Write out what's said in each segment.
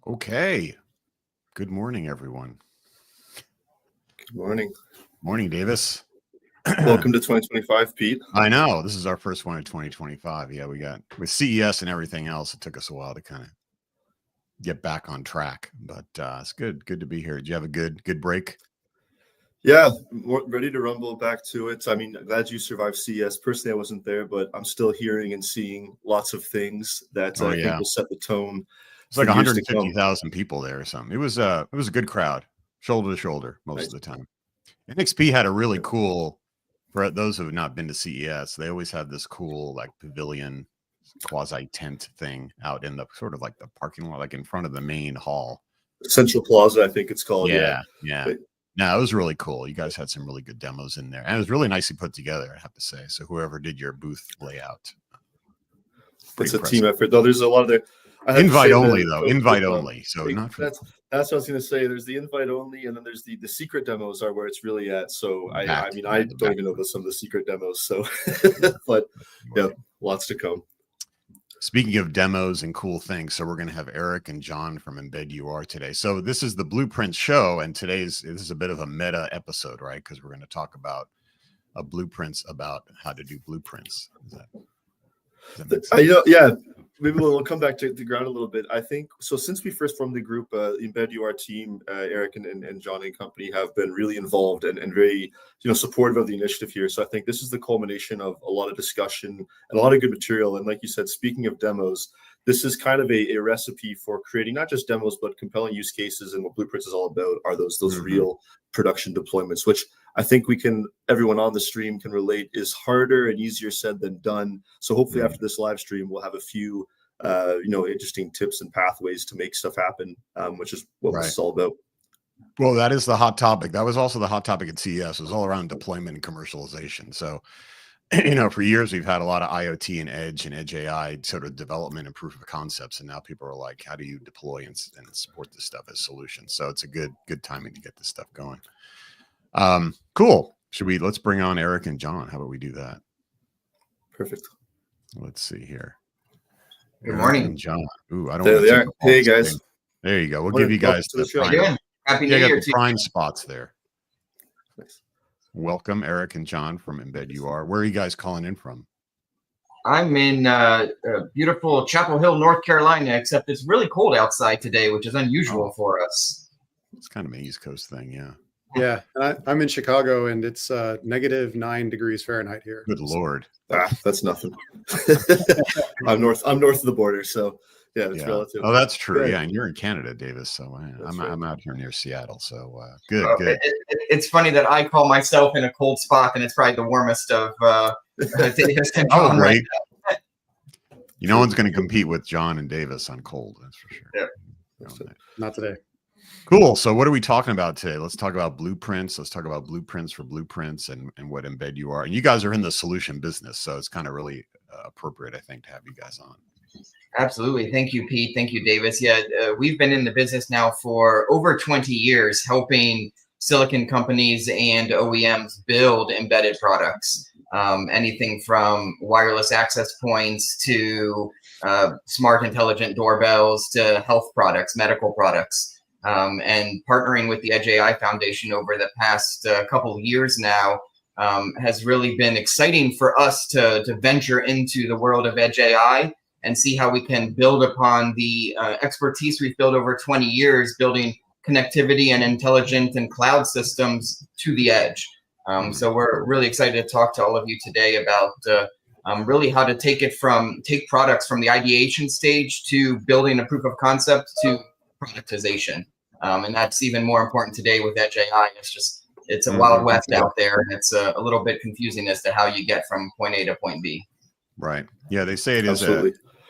Okay. Good morning, everyone. Good morning. Morning, Davis. Welcome to 2025, Pete. I know. This is our first one in 2025. Yeah, we got with CES and everything else. It took us a while to kind of get back on track, but it's good. Good to be here. Did you have a good break? Yeah, ready to rumble back to it. I mean, glad you survived CES. Personally, I wasn't there, but I'm still hearing and seeing lots of things that I think will set the tone. It's like 150,000 people there or something. It was a good crowd, shoulder to shoulder most of the time. NXP had a really cool, for those who have not been to CES, they always have this cool like pavilion quasi tent thing out in the sort of like the parking lot, like in front of the main hall. Central Plaza, I think it's called. Yeah. No, it was really cool. You guys had some really good demos in there, and it was really nicely put together, I have to say. So whoever did your booth layout, it's a team effort. Though there's a lot of the invite only though. Invite only. So not for that's what I was going to say. There's the invite only, and then there's the secret demos are where it's really at. So I don't even know about some of the secret demos. So, but yeah, lots to come. Speaking of demos and cool things, so we're going to have Eric and John from embedUR today. So this is the Blueprint show, and this is a bit of a meta episode, right? Because we're going to talk about blueprints about how to do blueprints. Does that make sense? Yeah. Maybe we'll come back to the ground a little bit. I think so. Since we first formed the group, the embedUR team, Eric and John and company have been really involved and very supportive of the initiative here. So I think this is the culmination of a lot of discussion and a lot of good material. And like you said, speaking of demos, this is kind of a recipe for creating not just demos but compelling use cases. And what Blueprints is all about are those real production deployments, which I think everyone on the stream can relate is harder and easier said than done. So hopefully after this live stream, we'll have a few, interesting tips and pathways to make stuff happen, which is what this is all about. Well, that is the hot topic. That was also the hot topic at CES. It was all around deployment and commercialization. So, for years, we've had a lot of IoT and edge AI sort of development and proof of concepts. And now people are like, how do you deploy and support this stuff as solutions? So it's a good timing to get this stuff going. Cool. Let's bring on Eric and John. How about we do that? Perfect. Let's see here. Good morning, John. Ooh, I don't there they are. Hey guys. Thing. There you go. We'll give you guys the show. Happy New Year. The prime spots there. Nice. Welcome, Eric and John from embedUR. Where are you guys calling in from? I'm in beautiful Chapel Hill, North Carolina, except it's really cold outside today, which is unusual for us. It's kind of an East Coast thing, yeah. Yeah, I'm in Chicago, and it's -9 degrees Fahrenheit here. Good Lord. That's nothing. I'm north of the border, so yeah, it's relative. Oh, that's true. Yeah, and you're in Canada, Davis. So I'm out here near Seattle. So good. It's funny that I call myself in a cold spot, and it's probably the warmest of Davis and John. Oh, right. No one's going to compete with John and Davis on cold. That's for sure. Yeah. Not today. Cool. So what are we talking about today? Let's talk about blueprints. Let's talk about blueprints for blueprints and what embedUR. And you guys are in the solution business, so it's kind of really appropriate, I think, to have you guys on. Absolutely. Thank you, Pete. Thank you, Davis. Yeah, we've been in the business now for over 20 years, helping silicon companies and OEMs build embedded products. Anything from wireless access points to smart intelligent doorbells to health products, medical products. And partnering with the Edge AI Foundation over the past couple of years now has really been exciting for us to venture into the world of Edge AI and see how we can build upon the expertise we've built over 20 years building connectivity and intelligent and cloud systems to the edge. So we're really excited to talk to all of you today about really how to take products from the ideation stage to building a proof of concept to productization. And that's even more important today with Edge AI. It's a wild west out there, and it's a little bit confusing as to how you get from point A to point B. Right. Yeah, they say it is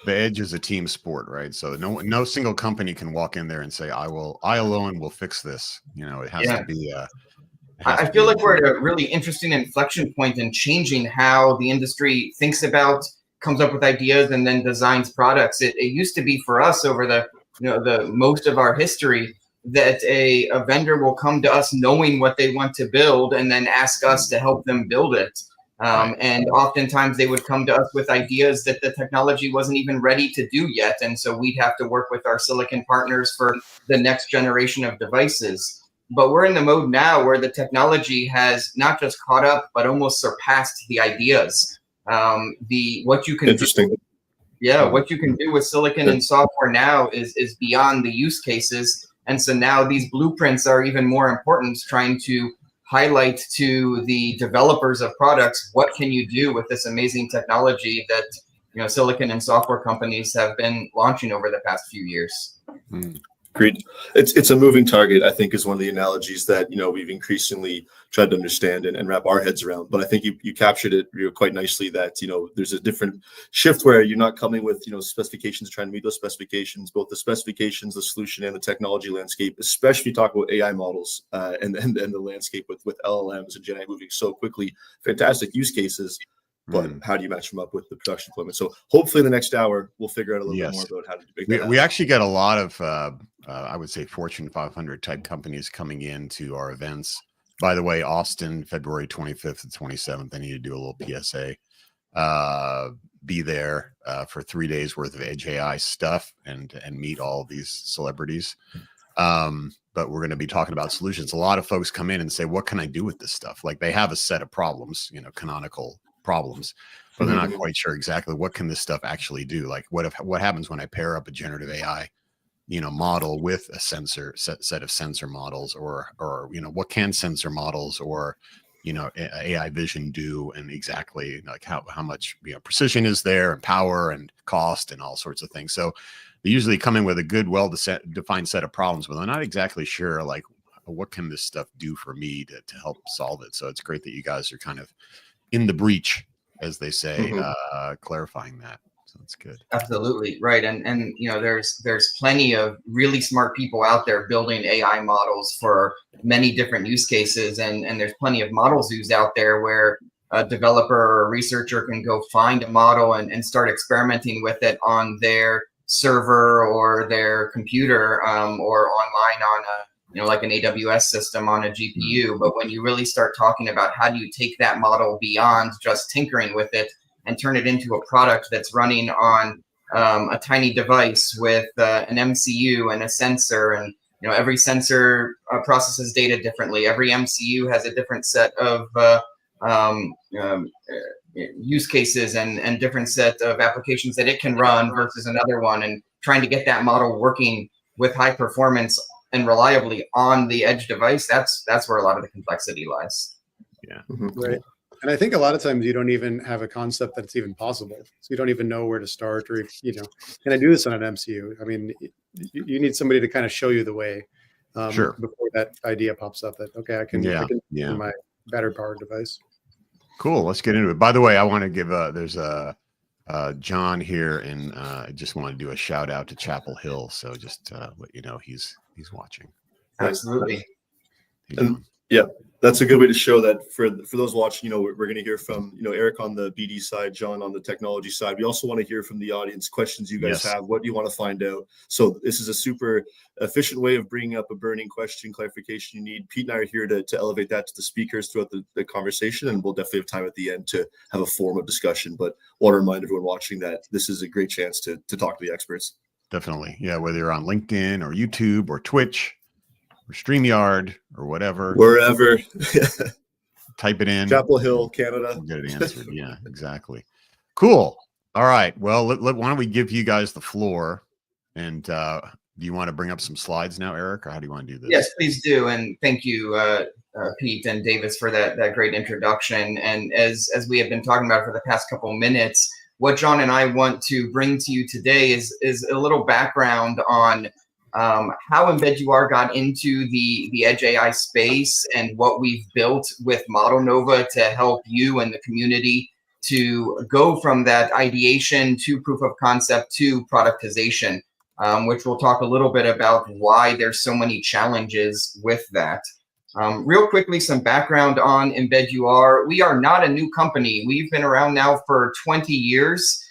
the edge is a team sport, right? So no single company can walk in there and say, I alone will fix this. It has to be I feel like we're at a really interesting inflection point in changing how the industry thinks about, comes up with ideas, and then designs products. It used to be for us over the most of our history that a vendor will come to us knowing what they want to build and then ask us to help them build it. And oftentimes they would come to us with ideas that the technology wasn't even ready to do yet. And so we'd have to work with our silicon partners for the next generation of devices. But we're in the mode now where the technology has not just caught up, but almost surpassed the ideas. What you can Interesting. what you can do with silicon and software now is beyond the use cases. And so now these blueprints are even more important, trying to highlight to the developers of products, what can you do with this amazing technology that, you know, silicon and software companies have been launching over the past few years. Agreed. It's a moving target, I think, is one of the analogies that, you know, we've increasingly tried to understand and wrap our heads around. But I think you captured it quite nicely that, you know, there's a different shift where you're not coming with, you know, specifications, trying to meet those specifications, both the specifications, the solution, and the technology landscape, especially talk about AI models and the landscape with LLMs and Gen AI moving so quickly. Fantastic use cases. But how do you match them up with the production deployment? So hopefully in the next hour, we'll figure out a little bit more about how to make that happen. We actually get a lot of, I would say, Fortune 500 type companies coming into our events. By the way, Austin, February 25th and 27th, I need to do a little PSA. Be there for 3 days worth of Edge AI stuff and meet all of these celebrities. But we're going to be talking about solutions. A lot of folks come in and say, what can I do with this stuff? Like they have a set of problems, you know, canonical problems, but they're not quite sure exactly what can this stuff actually do. Like what happens when I pair up a generative AI, you know, model with a sensor set of sensor models, or you know, what can sensor models or, you know, AI vision do, and exactly like how much, you know, precision is there and power and cost and all sorts of things. So they usually come in with a good, well-defined set of problems, but they're not exactly sure like what can this stuff do for me to help solve it. So it's great that you guys are kind of in the breach, as they say, clarifying that. So that's good. Absolutely right, and you know, there's plenty of really smart people out there building AI models for many different use cases, and there's plenty of model zoos out there where a developer or a researcher can go find a model and start experimenting with it on their server or their computer or online on a, you know, like an AWS system on a GPU. But when you really start talking about how do you take that model beyond just tinkering with it and turn it into a product that's running on a tiny device with an MCU and a sensor, and you know, every sensor processes data differently. Every MCU has a different set of use cases and different set of applications that it can run versus another one, and trying to get that model working with high performance and reliably on the edge device, that's where a lot of the complexity lies. Yeah. Right. And I think a lot of times you don't even have a concept that it's even possible. So you don't even know where to start, or, you know, can I do this on an MCU? I mean, you need somebody to kind of show you the way Sure. before that idea pops up that, okay, I can do my battery powered device. Cool. Let's get into it. By the way, I want to give there's a John here, and I just want to do a shout out to Chapel Hill. So just let you know he's watching. Absolutely. And yeah, that's a good way to show that for those watching. You know, we're going to hear from, you know, Eric on the BD side, John on the technology side. We also want to hear from the audience, questions you guys have, what do you want to find out. So this is a super efficient way of bringing up a burning question, clarification you need. Pete and I are here to elevate that to the speakers throughout the conversation, and we'll definitely have time at the end to have a forum of discussion. But I want to remind everyone watching that this is a great chance to talk to the experts. Definitely. Yeah. Whether you're on LinkedIn or YouTube or Twitch or StreamYard or whatever. Wherever. Type it in. Chapel Hill, Canada. We'll get it answered. Yeah, exactly. Cool. All right. Well, why don't we give you guys the floor? And do you want to bring up some slides now, Eric, or how do you want to do this? Yes, please do. And thank you, Pete and Davis, for that great introduction. And as we have been talking about for the past couple minutes, what John and I want to bring to you today is a little background on how embedUR got into the Edge AI space and what we've built with modelnova to help you and the community to go from that ideation to proof of concept to productization, which we'll talk a little bit about why there's so many challenges with that. Real quickly, some background on embedUR. We are not a new company. We've been around now for 20 years,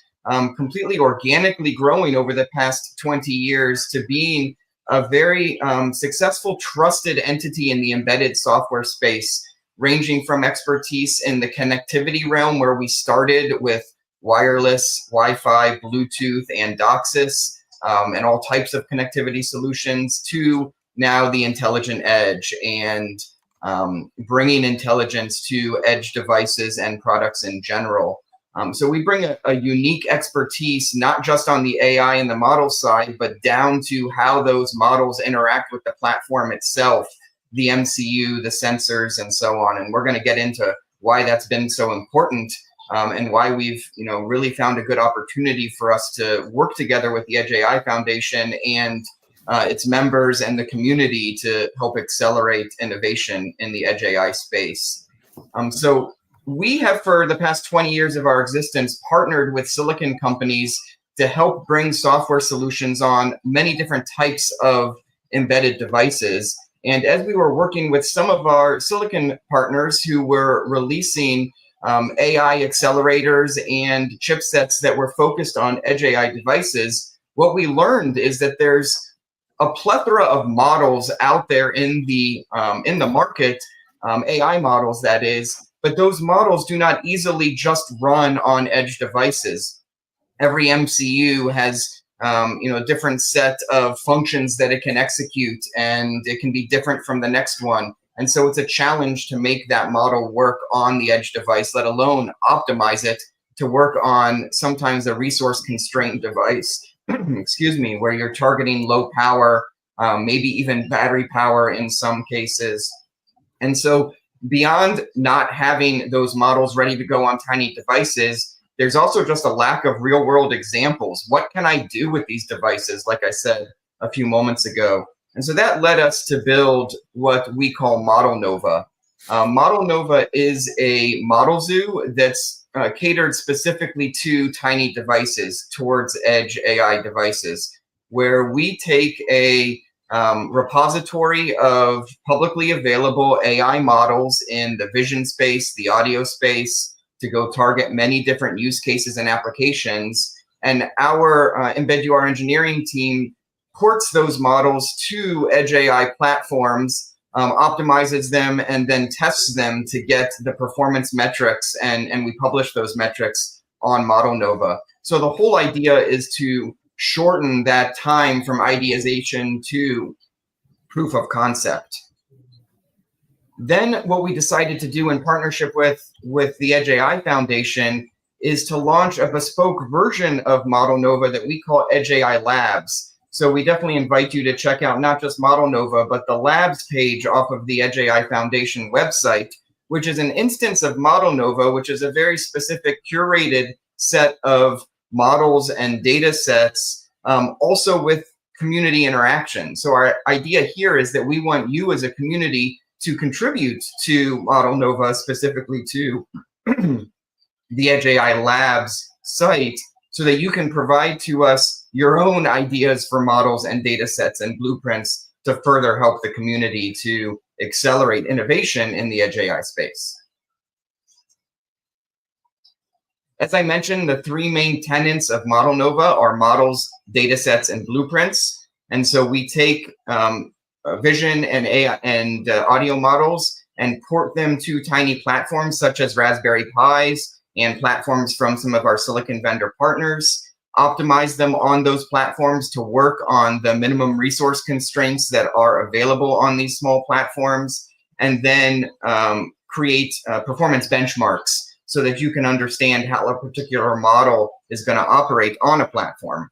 completely organically growing over the past 20 years to being a very successful, trusted entity in the embedded software space. ranging from expertise in the connectivity realm, where we started with wireless, Wi-Fi, Bluetooth, and DOCSIS, and all types of connectivity solutions, to now the intelligent edge and bringing intelligence to edge devices and products in general. So we bring a unique expertise, not just on the AI and the model side, but down to how those models interact with the platform itself, the MCU, the sensors, and so on. And we're going to get into why that's been so important, and why we've really found a good opportunity for us to work together with the Edge AI Foundation and its members and the community to help accelerate innovation in the Edge AI space. So we have, for the past 20 years of our existence, partnered with silicon companies to help bring software solutions on many different types of embedded devices. And as we were working with some of our silicon partners who were releasing AI accelerators and chipsets that were focused on Edge AI devices, what we learned is that there's a plethora of models out there in the market, AI models that is, but those models do not easily just run on edge devices. Every MCU has a different set of functions that it can execute, and it can be different from the next one. And so it's a challenge to make that model work on the edge device, let alone optimize it to work on sometimes a resource constrained device, excuse me, where you're targeting low power, maybe even battery power in some cases. And so beyond not having those models ready to go on tiny devices, there's also just a lack of real world examples. What can I do with these devices, like I said a few moments ago? And so that led us to build what we call modelnova. Modelnova is a model zoo that's catered specifically to tiny devices, towards edge AI devices, where we take a repository of publicly available AI models in the vision space, the audio space, to go target many different use cases and applications. And our embedUR engineering team ports those models to Edge AI platforms, optimizes them, and then tests them to get the performance metrics, and we publish those metrics on modelnova. So the whole idea is to shorten that time from ideation to proof of concept. Then what we decided to do in partnership with the Edge AI Foundation is to launch a bespoke version of modelnova that we call Edge AI Labs. So we definitely invite you to check out not just modelnova, but the labs page off of the Edge AI Foundation website, which is an instance of modelnova, which is a very specific curated set of models and data sets, also with community interaction. So our idea here is that we want you as a community to contribute to modelnova, specifically to the Edge AI Labs site, so that you can provide to us your own ideas for models and data sets and blueprints to further help the community to accelerate innovation in the Edge AI space. As I mentioned, the three main tenets of modelnova are models, data sets, and blueprints. And so we take vision and AI and audio models and port them to tiny platforms such as Raspberry Pis and platforms from some of our silicon vendor partners, optimize them on those platforms to work on the minimum resource constraints that are available on these small platforms, and then create performance benchmarks so that you can understand how a particular model is going to operate on a platform.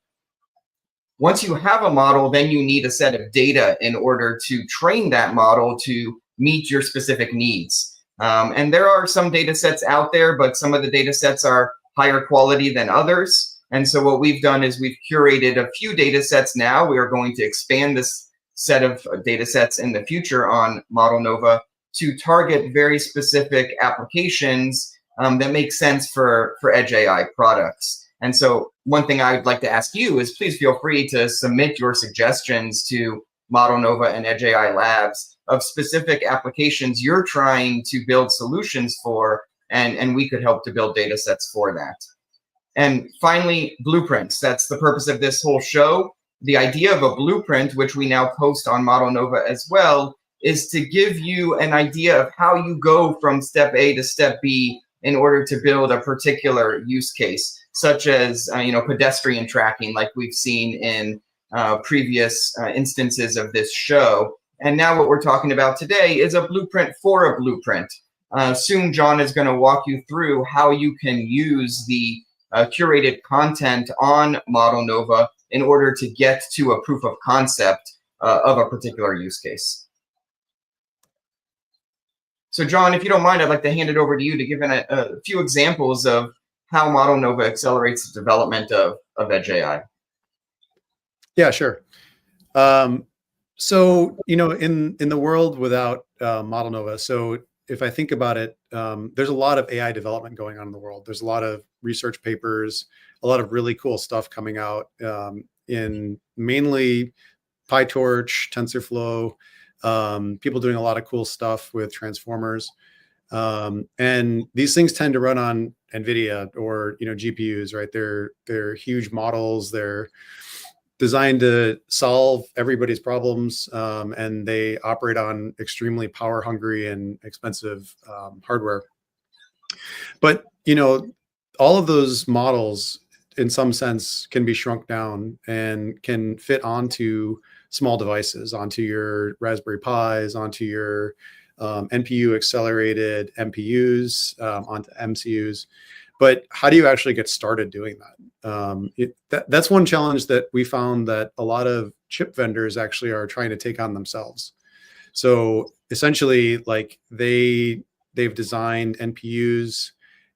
Once you have a model, then you need a set of data in order to train that model to meet your specific needs. And there are some data sets out there, but some of the data sets are higher quality than others. And so what we've done is we've curated a few data sets now. We are going to expand this set of data sets in the future on modelnova to target very specific applications that make sense for Edge AI products. And so one thing I would like to ask you is, please feel free to submit your suggestions to modelnova and Edge AI Labs of specific applications you're trying to build solutions for, and we could help to build data sets for that. And finally, blueprints. That's the purpose of this whole show. The idea of a blueprint, which we now post on modelnova as well, is to give you an idea of how you go from step A to step B in order to build a particular use case, such as pedestrian tracking, like we've seen in previous instances of this show. And now what we're talking about today is a blueprint for a blueprint. Soon John is going to walk you through how you can use the curated content on modelnova in order to get to a proof of concept of a particular use case. So John, if you don't mind, I'd like to hand it over to you to give a few examples of how modelnova accelerates the development of Edge AI. Yeah, sure. So, in the world without modelnova, so if I think about it, there's a lot of AI development going on in the world. There's a lot of research papers, a lot of really cool stuff coming out in mainly PyTorch, TensorFlow, people doing a lot of cool stuff with transformers. And these things tend to run on NVIDIA or, GPUs, right? They're huge models. They're designed to solve everybody's problems, and they operate on extremely power hungry and expensive hardware. But, all of those models in some sense can be shrunk down and can fit onto small devices, onto your Raspberry Pis, onto your NPU accelerated MPUs, onto MCUs. But how do you actually get started doing that? That's one challenge that we found that a lot of chip vendors actually are trying to take on themselves. So essentially, like they've designed NPUs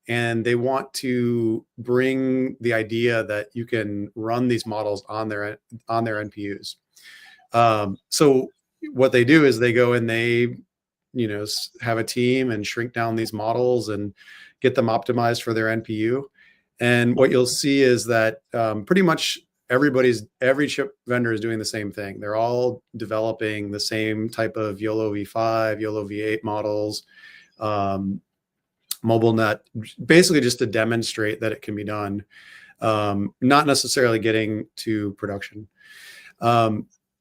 and they want to bring the idea that you can run these models on their NPUs. So what they do is they go and they, have a team and shrink down these models and get them optimized for their NPU. And what you'll see is that pretty much every chip vendor is doing the same thing. They're all developing the same type of YOLO v5, YOLO v8 models, MobileNet, basically just to demonstrate that it can be done, not necessarily getting to production.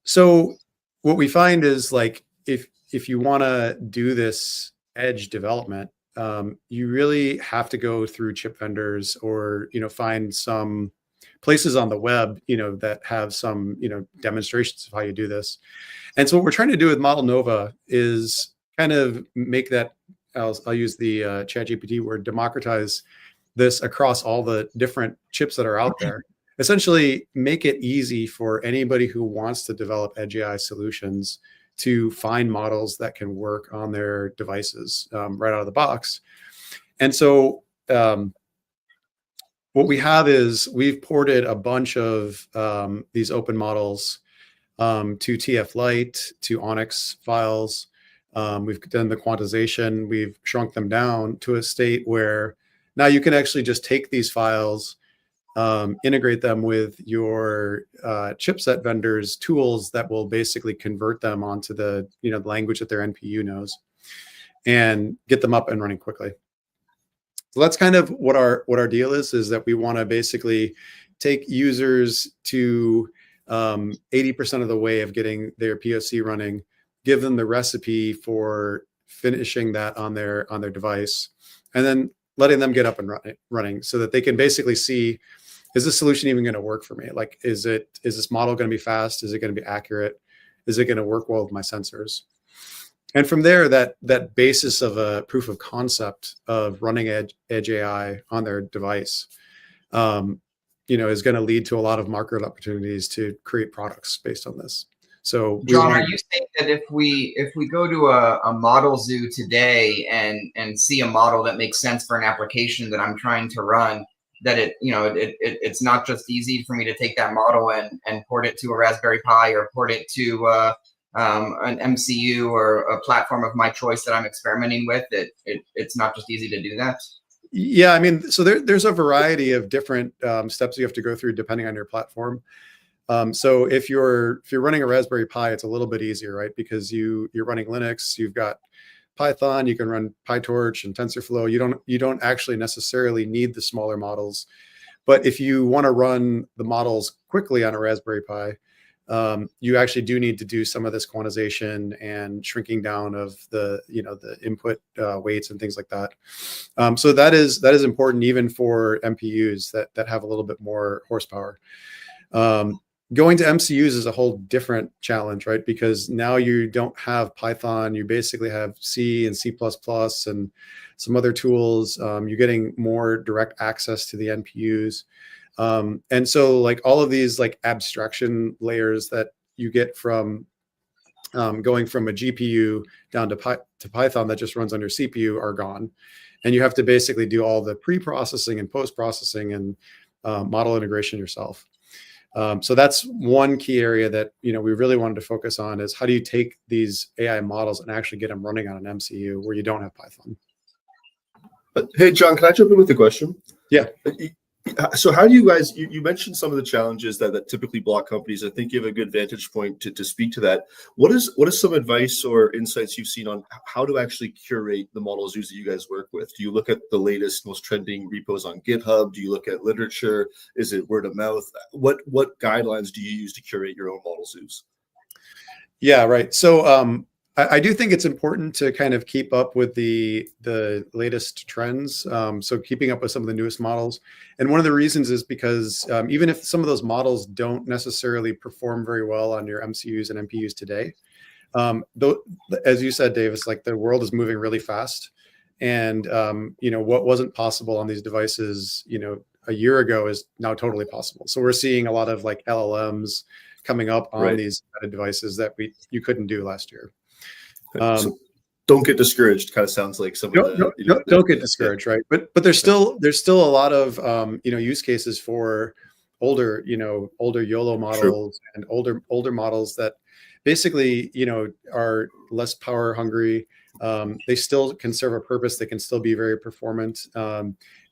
So what we find is like, if you want to do this edge development, you really have to go through chip vendors or, find some places on the web, that have some, demonstrations of how you do this. And so what we're trying to do with modelnova is kind of make that, I'll use the ChatGPT word, democratize this across all the different chips that are out there. Essentially make it easy for anybody who wants to develop Edge AI solutions to find models that can work on their devices right out of the box. And so what we have is we've ported a bunch of these open models to TF Lite, to Onyx files. We've done the quantization. We've shrunk them down to a state where now you can actually just take these files, integrate them with your chipset vendors' tools that will basically convert them onto the language that their NPU knows, and get them up and running quickly. So that's kind of what our deal is that we want to basically take users to 80% of the way of getting their POC running, give them the recipe for finishing that on their device, and then letting them get up and running so that they can basically see, is this solution even going to work for me? Like, is this model going to be fast? Is it going to be accurate? Is it going to work well with my sensors? And from there, that basis of a proof of concept of running Edge AI on their device, is going to lead to a lot of market opportunities to create products based on this. So, John, are you saying that if we go to a model zoo today and see a model that makes sense for an application that I'm trying to run, that it's not just easy for me to take that model and port it to a Raspberry Pi or port it to an MCU or a platform of my choice that I'm experimenting with? It's not just easy to do that? Yeah, I mean, so there's a variety of different steps you have to go through depending on your platform. So if you're running a Raspberry Pi, it's a little bit easier, right? Because you're running Linux, you've got Python, you can run PyTorch and TensorFlow. You don't actually necessarily need the smaller models. But if you want to run the models quickly on a Raspberry Pi, you actually do need to do some of this quantization and shrinking down of the, the input weights and things like that. So that is important even for MPUs that have a little bit more horsepower. Going to MCUs is a whole different challenge, right? Because now you don't have Python, you basically have C and C++ and some other tools. You're getting more direct access to the NPUs. And so like all of these like abstraction layers that you get from going from a GPU down to Python that just runs on your CPU are gone. And you have to basically do all the pre-processing and post-processing and model integration yourself. So that's one key area that, we really wanted to focus on is how do you take these AI models and actually get them running on an MCU where you don't have Python? Hey, John, can I jump in with a question? Yeah. So how do you guys, you mentioned some of the challenges that typically block companies. I think you have a good vantage point to speak to that. What is some advice or insights you've seen on how to actually curate the models that you guys work with? Do you look at the latest, most trending repos on GitHub? Do you look at literature? Is it word of mouth? What guidelines do you use to curate your own model zoos? Yeah, right. So I do think it's important to kind of keep up with the latest trends. So keeping up with some of the newest models. And one of the reasons is because even if some of those models don't necessarily perform very well on your MCUs and MPUs today, though, as you said, Davis, like the world is moving really fast. And, what wasn't possible on these devices, a year ago is now totally possible. So we're seeing a lot of like LLMs coming up on these devices that you couldn't do last year. So don't get discouraged. Kind of sounds like some of the don't get discouraged, right? But there's still a lot of use cases for older YOLO models and older models that basically are less power hungry. They still can serve a purpose. They can still be very performant,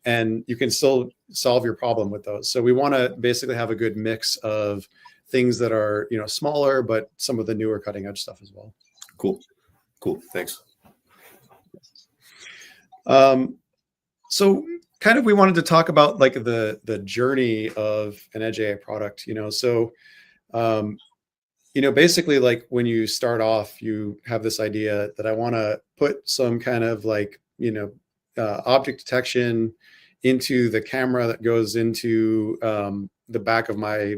and you can still solve your problem with those. So we want to basically have a good mix of things that are smaller, but some of the newer cutting edge stuff as well. Cool. Thanks. So kind of we wanted to talk about like the journey of an edge AI product, so basically like when you start off, you have this idea that I want to put some kind of like, object detection into the camera that goes into the back of my,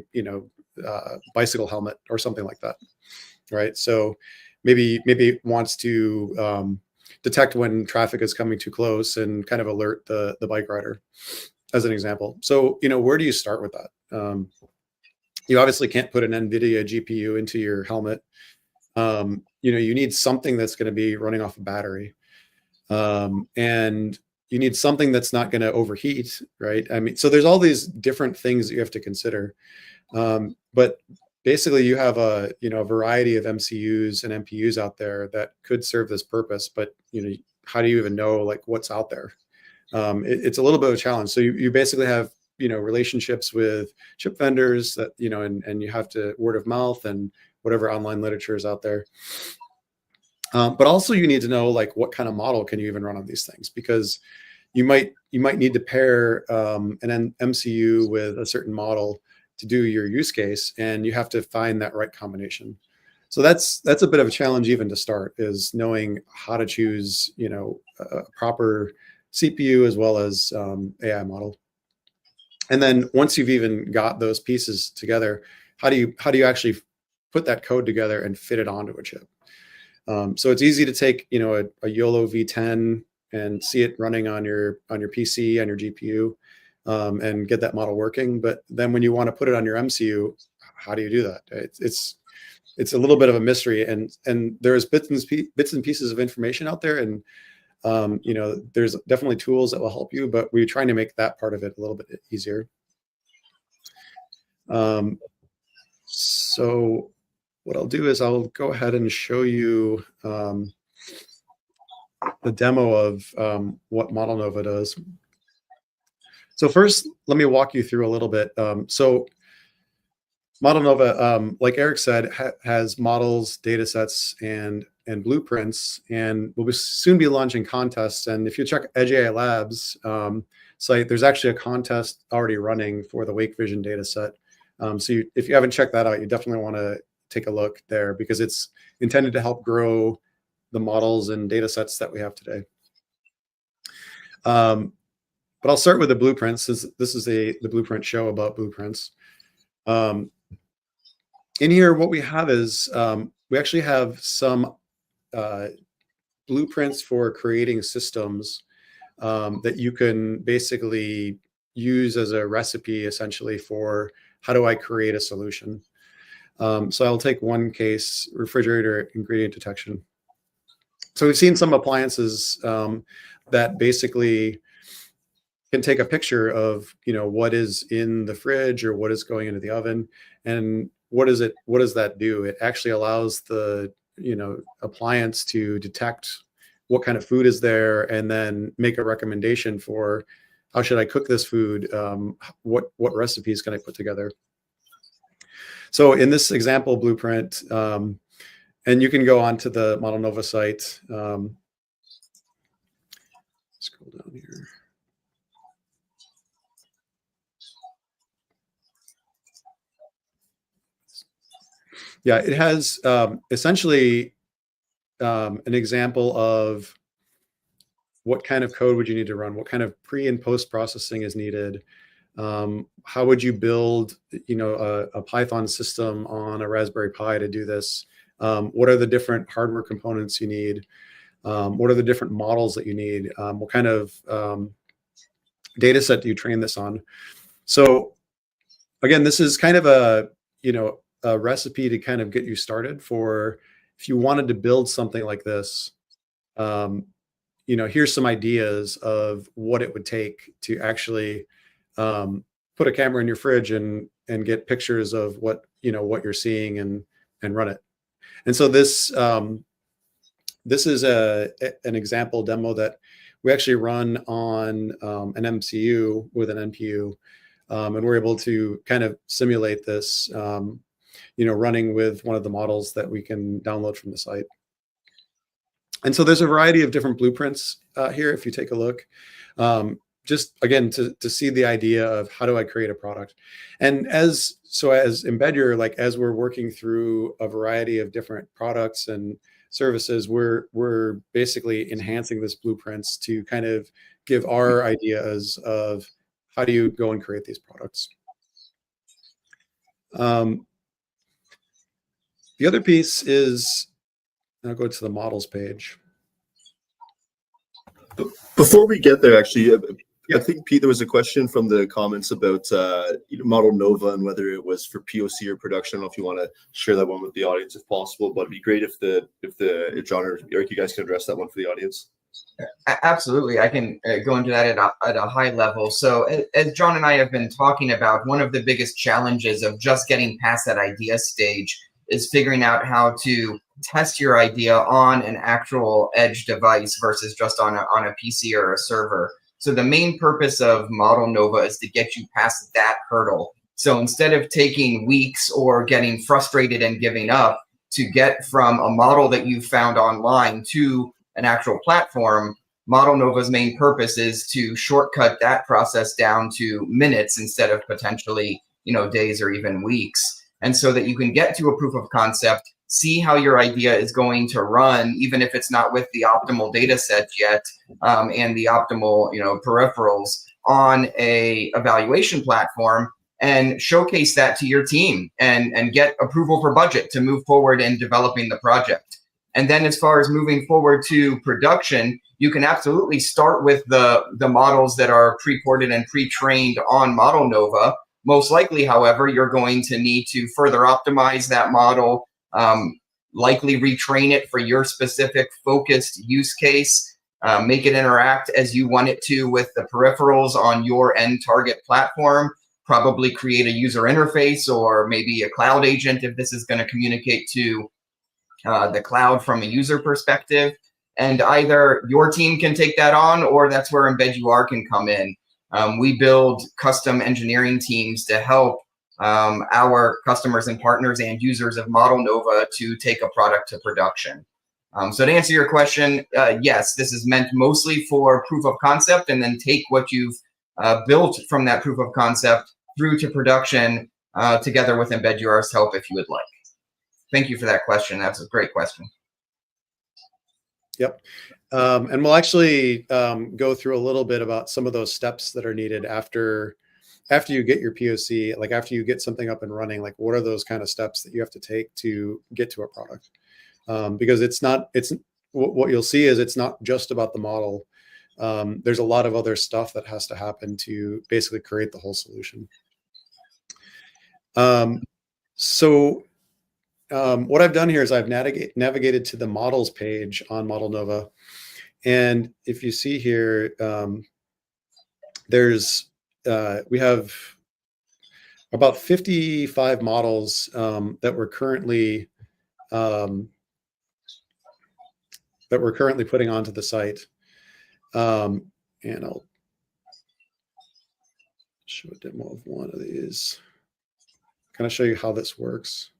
bicycle helmet or something like that. Right. So maybe it wants to detect when traffic is coming too close and kind of alert the bike rider, as an example. So, where do you start with that? You obviously can't put an NVIDIA GPU into your helmet. You need something that's going to be running off a battery. And you need something that's not going to overheat, right? I mean, so there's all these different things that you have to consider. But basically you have a variety of MCUs and MPUs out there that could serve this purpose, but how do you even know like what's out there? It's a little bit of a challenge. So you basically have relationships with chip vendors that and you have to word of mouth and whatever online literature is out there. But also you need to know like what kind of model can you even run on these things, because you might need to pair an MCU with a certain model to do your use case, and you have to find that right combination. So that's a bit of a challenge even to start, is knowing how to choose a proper CPU as well as AI model. And then once you've even got those pieces together, how do you actually put that code together and fit it onto a chip? So it's easy to take a YOLO V10 and see it running on your PC, on your GPU, and get that model working. But then when you want to put it on your MCU, how do you do that? It's a little bit of a mystery, and there's bits and pieces of information out there, and there's definitely tools that will help you, but we're trying to make that part of it a little bit easier. So what I'll do is I'll go ahead and show you the demo of what modelnova does. So first, let me walk you through a little bit. So modelnova, like Eric said, has models, data sets, and blueprints, and we'll soon be launching contests. And if you check Edge AI Labs site, there's actually a contest already running for the Wake Vision data set So if you haven't checked that out, you definitely want to take a look there, because it's intended to help grow the models and data sets that we have today. But I'll start with the blueprints. This is the blueprint show about blueprints. In here, what we have is we actually have some blueprints for creating systems that you can basically use as a recipe, essentially, for how do I create a solution. So I'll take one case, refrigerator ingredient detection. So we've seen some appliances that basically can take a picture of, what is in the fridge or what is going into the oven, and what does that do? It actually allows the appliance to detect what kind of food is there, and then make a recommendation for how should I cook this food, what recipes can I put together. So in this example blueprint, and you can go onto the modelnova site, scroll down here. Yeah, it has essentially an example of what kind of code would you need to run, what kind of pre and post processing is needed, how would you build a Python system on a Raspberry Pi to do this, what are the different hardware components you need, what are the different models that you need, what kind of data set do you train this on. So again, this is kind of a recipe to kind of get you started for if you wanted to build something like this. Here's some ideas of what it would take to actually put a camera in your fridge and get pictures of what you're seeing and run it. And so this is an example demo that we actually run on an MCU with an NPU, and we're able to kind of simulate this running with one of the models that we can download from the site. And so there's a variety of different blueprints here, if you take a look, just again, to see the idea of how do I create a product. And as embedUR, like as we're working through a variety of different products and services, we're basically enhancing this blueprints to kind of give our ideas of how do you go and create these products. The other piece is, I'll go to the models page. Before we get there, actually, I think, Pete, there was a question from the comments about modelnova and whether it was for POC or production. I don't know if you want to share that one with the audience if possible, but it'd be great if John or Eric, you guys can address that one for the audience. Absolutely. I can go into that at a high level. So as John and I have been talking about, one of the biggest challenges of just getting past that idea stage is figuring out how to test your idea on an actual edge device versus just on a PC or a server. So the main purpose of modelnova is to get you past that hurdle. So instead of taking weeks or getting frustrated and giving up to get from a model that you found online to an actual platform, modelnova's main purpose is to shortcut that process down to minutes instead of potentially, days or even weeks. And so that you can get to a proof of concept, see how your idea is going to run, even if it's not with the optimal data set yet, and the optimal, peripherals on a evaluation platform, and showcase that to your team and get approval for budget to move forward in developing the project. And then as far as moving forward to production, you can absolutely start with the models that are pre-ported and pre-trained on modelnova. Most likely, however, you're going to need to further optimize that model, likely retrain it for your specific focused use case, make it interact as you want it to with the peripherals on your end target platform, probably create a user interface or maybe a cloud agent if this is going to communicate to the cloud from a user perspective. And either your team can take that on, or that's where embedUR can come in. We build custom engineering teams to help our customers and partners and users of modelnova to take a product to production. So to answer your question, yes, this is meant mostly for proof of concept, and then take what you've built from that proof of concept through to production together with embedUR's help if you would like. Thank you for that question. That's a great question. Yep. And we'll actually go through a little bit about some of those steps that are needed after you get your POC, like after you get something up and running, like what are those kind of steps that you have to take to get to a product? Because what you'll see is it's not just about the model. There's a lot of other stuff that has to happen to basically create the whole solution. What I've done here is I've navigated to the models page on modelnova. And if you see here, we have about 55 models that we're currently putting onto the site. And I'll show a demo of one of these. Kind of show you how this works.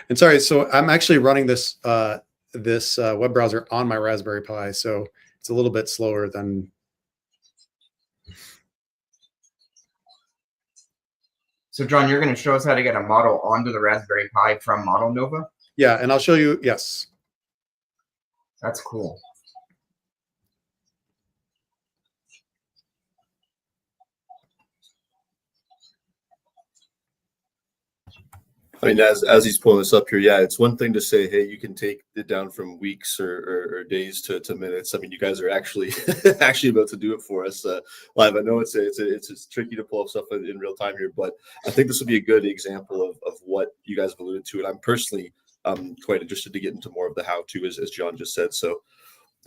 And sorry, so I'm actually running this web browser on my Raspberry Pi, so it's a little bit slower than. So John, you're going to show us how to get a model onto the Raspberry Pi from modelnova? Yeah, and I'll show you, yes. That's cool. I mean, as he's pulling this up here, yeah, it's one thing to say, hey, you can take it down from weeks or days to minutes. I mean, you guys are actually about to do it for us live. I know it's tricky to pull up stuff in real time here, but I think this would be a good example of what you guys have alluded to. And I'm personally quite interested to get into more of the how-to, as John just said. So,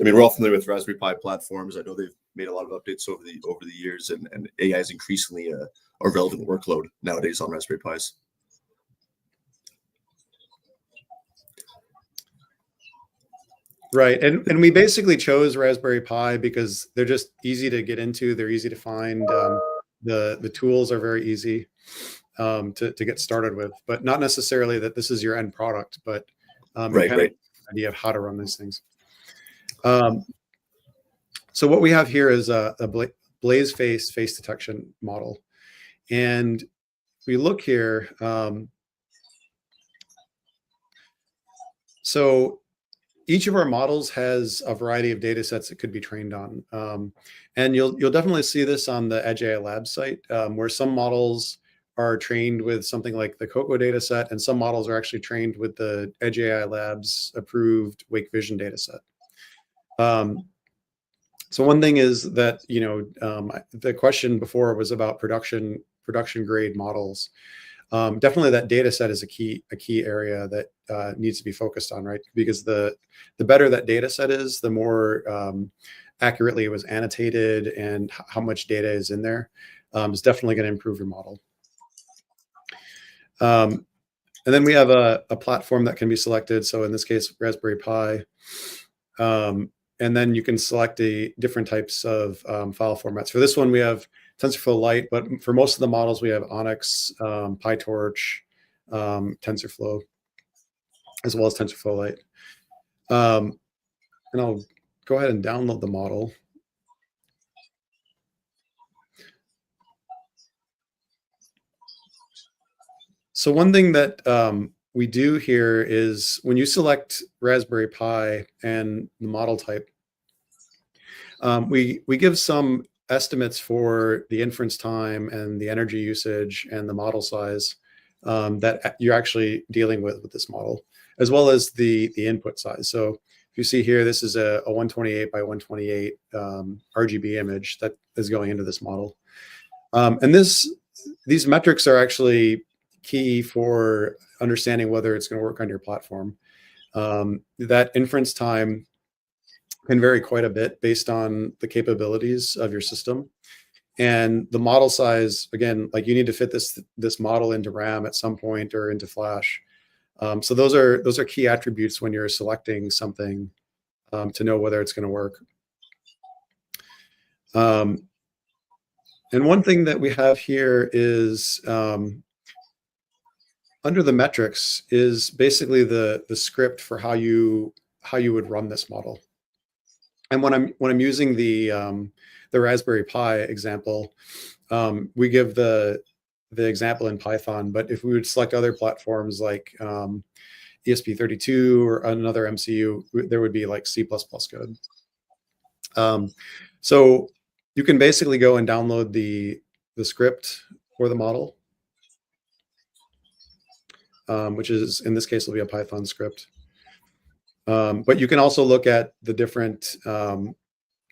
I mean, we're all familiar with Raspberry Pi platforms. I know they've made a lot of updates over the years, and AI is increasingly a relevant workload nowadays on Raspberry Pis. Right, and we basically chose Raspberry Pi because they're just easy to get into. They're easy to find. The tools are very easy to get started with, but not necessarily that this is your end product, but right. Idea of how to run these things. So what we have here is a blaze face detection model, and we look here. So each of our models has a variety of data sets it could be trained on. And you'll definitely see this on the Edge AI Labs site, where some models are trained with something like the COCO data set, and some models are actually trained with the Edge AI Labs approved Wake Vision data set. So one thing is that, the question before was about production grade models. Definitely that data set is a key area that needs to be focused on, right? Because the better that data set is, the more accurately it was annotated and how much data is in there, is definitely going to improve your model. And then we have a platform that can be selected. So in this case, Raspberry Pi. And then you can select the different types of file formats. For this one, we have TensorFlow Lite, but for most of the models, we have Onyx, PyTorch, TensorFlow, as well as TensorFlow Lite. And I'll go ahead and download the model. So one thing that we do here is when you select Raspberry Pi and the model type, we give some estimates for the inference time and the energy usage and the model size that you're actually dealing with this model, as well as the input size. So if you see here, this is a 128 by 128 RGB image that is going into this model. And these metrics are actually key for understanding whether it's going to work on your platform. That inference time can vary quite a bit based on the capabilities of your system. And the model size, again, like you need to fit this model into RAM at some point or into Flash. So those are key attributes when you're selecting something to know whether it's going to work. And one thing that we have here is under the metrics is basically the script for how you would run this model. And when I'm using the Raspberry Pi example, we give the example in Python, but if we would select other platforms like ESP32 or another MCU, there would be like C++ code. So you can basically go and download the script for the model, which is, in this case, will be a Python script. But you can also look at the different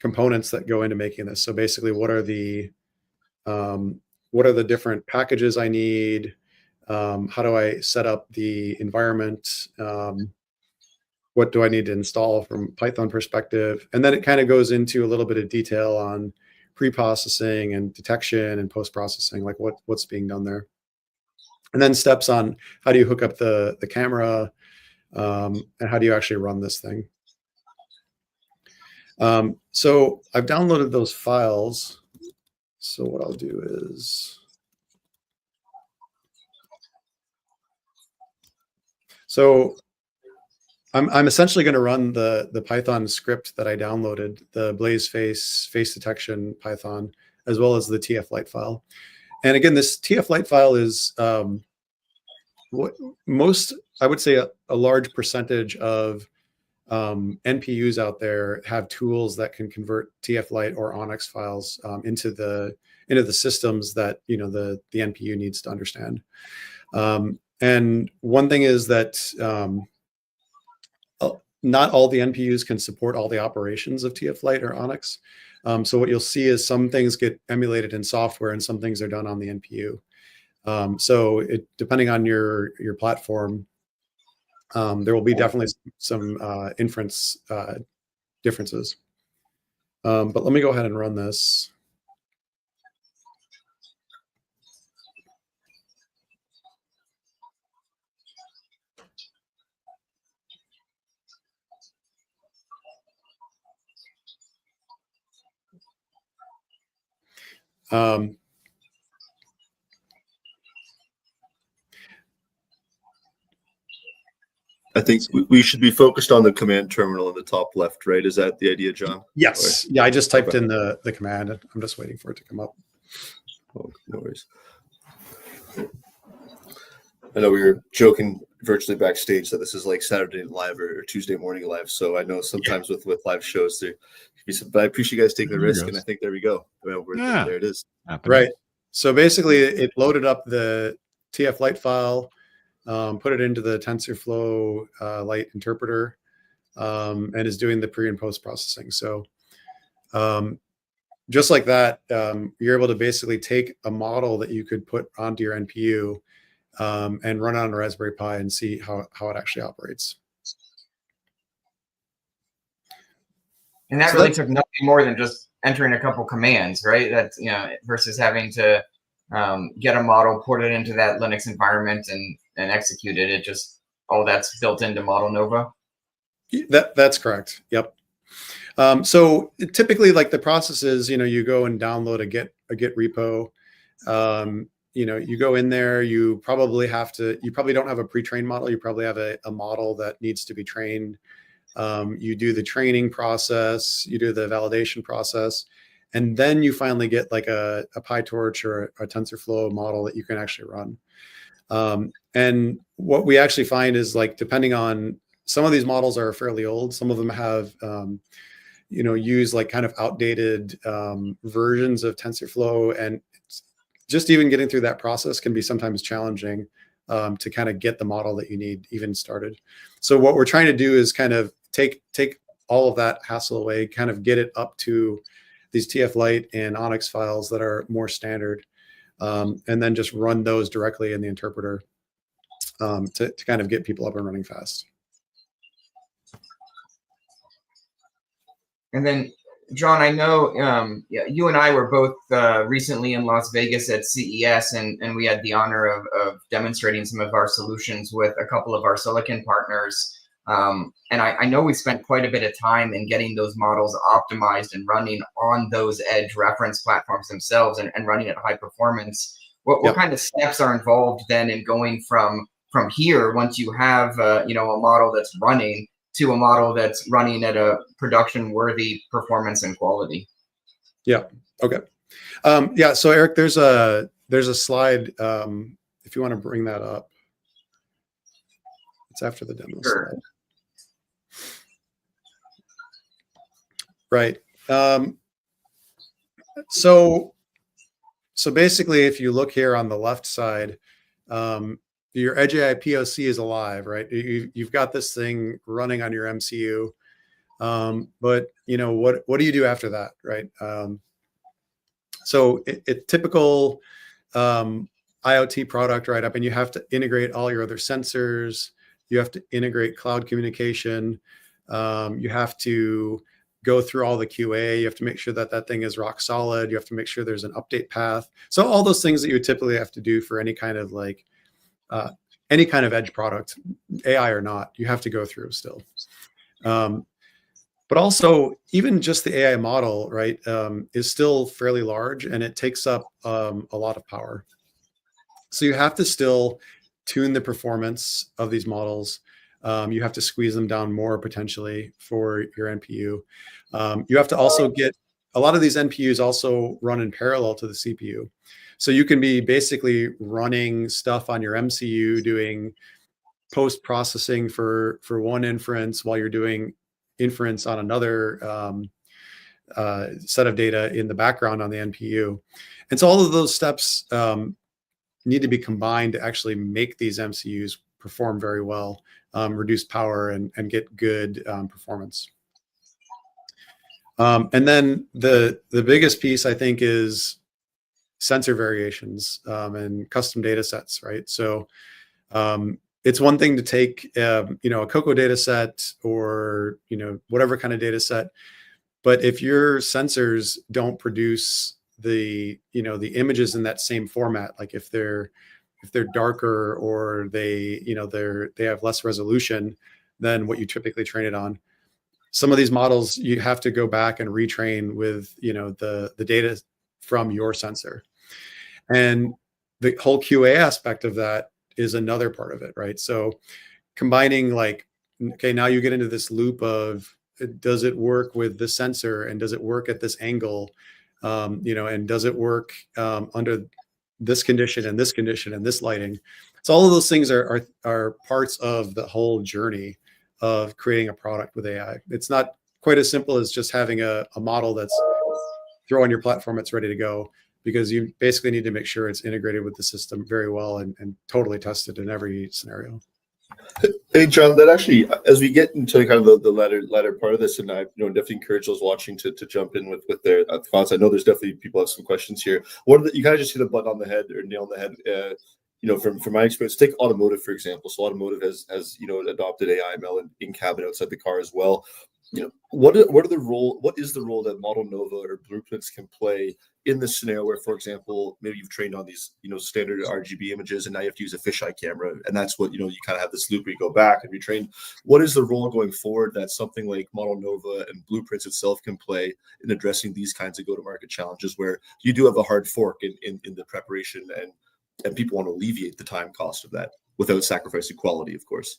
components that go into making this. So basically, what are the different packages I need? How do I set up the environment? What do I need to install from Python perspective? And then it kind of goes into a little bit of detail on pre-processing and detection and post-processing, like what's being done there. And then steps on how do you hook up the camera, and how do you actually run this thing. So I've downloaded those files. So what I'll do is, so I'm essentially going to run the Python script that I downloaded, the Blaze face detection Python, as well as the TF-Lite file. And again, this TF-Lite file is what most, I would say, a large percentage of NPUs out there have tools that can convert TF-Lite or Onyx files into the systems that the NPU needs to understand. And one thing is that not all the NPUs can support all the operations of TF-Lite or Onyx. So what you'll see is some things get emulated in software and some things are done on the NPU. So depending on your platform, there will be definitely some inference differences. But let me go ahead and run this. I think we should be focused on the command terminal in the top left, right? Is that the idea, John? Yes. Yeah, I just typed in the command. I'm just waiting for it to come up. Oh, no worries. I know we were joking virtually backstage that this is like Saturday Night Live or Tuesday Morning Live. So I know sometimes with live shows there can be some, but I appreciate you guys taking the risk. And I think there we go. Well, there it is. Right. So basically, it loaded up the TF-Lite file, put it into the TensorFlow Lite interpreter, and is doing the pre and post processing. So just like that, you're able to basically take a model that you could put onto your NPU and run it on a Raspberry Pi and see how it actually operates. And that really took nothing more than just entering a couple commands, right? That's, versus having to get a model, put it into that Linux environment and execute it. It just, all that's built into modelnova. That's correct. Yep. So typically, like the process is, you go and download a Git repo. You go in there, you probably don't have a pre-trained model. You probably have a model that needs to be trained. You do the training process, you do the validation process, and then you finally get like a PyTorch or a TensorFlow model that you can actually run. And what we actually find is, like, depending on, some of these models are fairly old. Some of them have, use like kind of outdated versions of TensorFlow, and just even getting through that process can be sometimes challenging to kind of get the model that you need even started. So what we're trying to do is kind of take all of that hassle away, kind of get it up to these TF-Lite and Onyx files that are more standard, and then just run those directly in the interpreter to kind of get people up and running fast. And then, John, I know you and I were both recently in Las Vegas at CES, and we had the honor of demonstrating some of our solutions with a couple of our silicon partners. And I know we spent quite a bit of time in getting those models optimized and running on those edge reference platforms themselves and running at high performance. What kind of steps are involved then in going from here, once you have a model that's running, to a model that's running at a production-worthy performance and quality? Yeah. Okay. So Eric, there's there's a slide, if you want to bring that up. It's after the demo slide. Right. So basically, if you look here on the left side, your Edge AI POC is alive, right? You've got this thing running on your MCU, but what do you do after that, right? So it typical IoT product, right? And you have to integrate all your other sensors. You have to integrate cloud communication. You have to go through all the QA. You have to make sure that that thing is rock solid. You have to make sure there's an update path. So all those things that you would typically have to do for any kind of edge product, AI or not, you have to go through still. But also, even just the AI model, right, is still fairly large, and it takes up a lot of power. So you have to still tune the performance of these models. You have to squeeze them down more potentially for your NPU. You have to also get a lot of these NPUs also run in parallel to the CPU. So you can be basically running stuff on your MCU, doing post-processing for one inference while you're doing inference on another set of data in the background on the NPU. And so all of those steps need to be combined to actually make these MCUs perform very well, reduce power, and get good performance. And then the biggest piece, I think, is sensor variations and custom data sets, right? So it's one thing to take a COCO data set or whatever kind of data set, but if your sensors don't produce the images in that same format, like if they're darker or they have less resolution than what you typically train it on, some of these models you have to go back and retrain with the data from your sensor. And the whole QA aspect of that is another part of it, right? So combining now you get into this loop of, does it work with the sensor, and does it work at this angle, and does it work under this condition and this condition and this lighting? So all of those things are parts of the whole journey of creating a product with AI. It's not quite as simple as just having a model that's throw on your platform, it's ready to go, because you basically need to make sure it's integrated with the system very well and totally tested in every scenario. Hey, John, that actually, as we get into kind of the latter part of this, and I definitely encourage those watching to jump in with their thoughts. I know there's definitely people have some questions here. You kind of just hit a button on the head or nail on the head. From my experience, take automotive, for example. So automotive has adopted AI ML in cabin outside the car as well. What is the role that modelnova or blueprints can play in this scenario where, for example, maybe you've trained on these standard RGB images, and now you have to use a fisheye camera, and that's what you kind of have this loop where you go back and retrain. What is the role going forward that something like modelnova and blueprints itself can play in addressing these kinds of go-to-market challenges where you do have a hard fork in the preparation, and people want to alleviate the time cost of that without sacrificing quality, of course?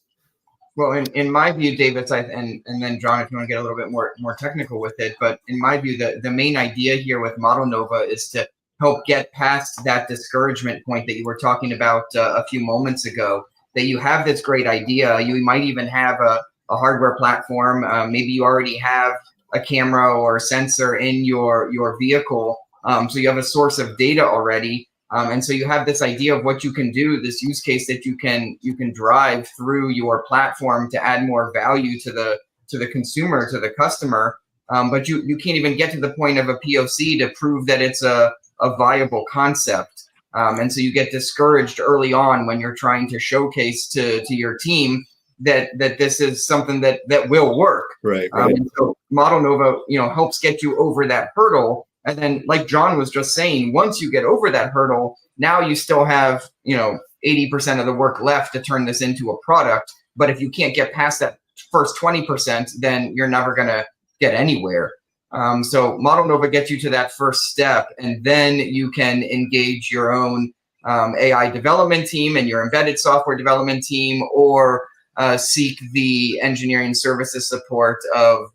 Well, in my view, David, and then John, if you want to get a little bit more technical with it, but in my view, the main idea here with modelnova is to help get past that discouragement point that you were talking about a few moments ago, that you have this great idea. You might even have a hardware platform. Maybe you already have a camera or a sensor in your vehicle. So you have a source of data already. And so you have this idea of what you can do, this use case that you can drive through your platform to add more value to the consumer, to the customer. But you can't even get to the point of a POC to prove that it's a viable concept. And so you get discouraged early on when you're trying to showcase to your team that this is something that will work. Right. And so modelnova, helps get you over that hurdle. And then, like John was just saying, once you get over that hurdle, now you still have, 80% of the work left to turn this into a product. But if you can't get past that first 20%, then you're never going to get anywhere. So modelnova gets you to that first step, and then you can engage your own AI development team and your embedded software development team, or seek the engineering services support of